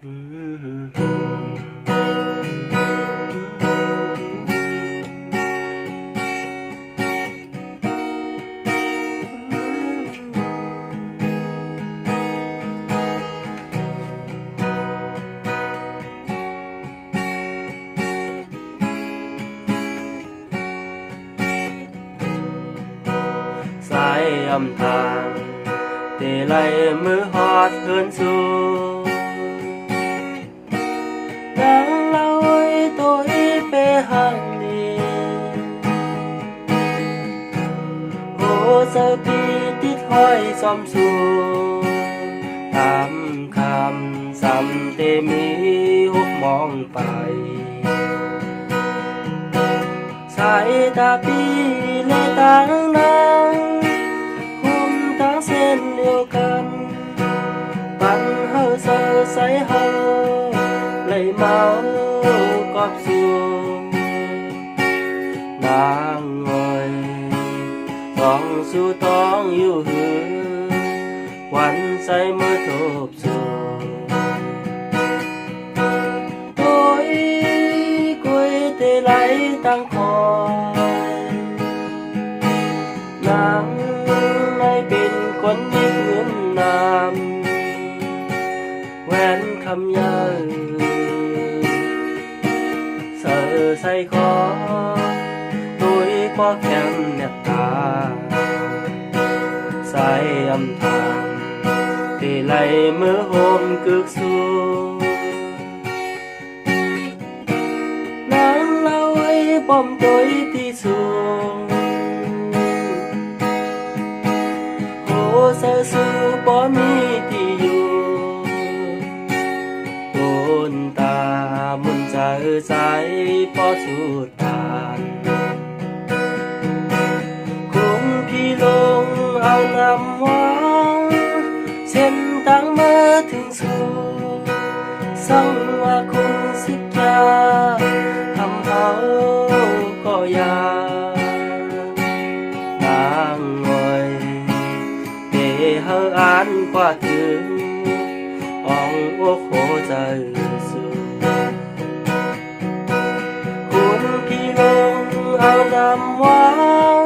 สายอำทางเตไลมือฮอดเฮินสู่ดังเล่าตัวอีเปหังดีโอ้เจ้าปีติดห้อยซอมสู่ตามคำซ้ำเตมีหุบมองไปสายตาปีเลต่างนางหุ่มทางเส้นเดียวกันปันเฮาเซอใส่เฮาเลยเมากอบสู่นางงอยต้องสู่ต้องอยู่หือวันใส่เมื่อทบสู่ไหลตั้งคอยนางในเป็นคนมีเงินนามแหวนคำยาเสือใส่คอตุยพอแคมเน็บตาใส่อำทางตีไหลมือโฮมกึกสูป้อมโดยที่สูงโอ้เสือสูบ่มีที่อยู่โอนตามุนใจใจพอสุดทานคุณพี่ลงเอานำวางเส้นตั้งมาถึงสู่สังว่าคุณสิกยาทำเขาก็ยานางงอยเตเฮาอ่านกว่าถึงอ่องโอ้โหใจสูคุณพี่ลงเอานำวาง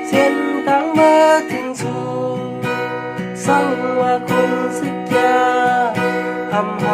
เส้นทางมาถึงสู่สังว่าคุณสิกยาทำ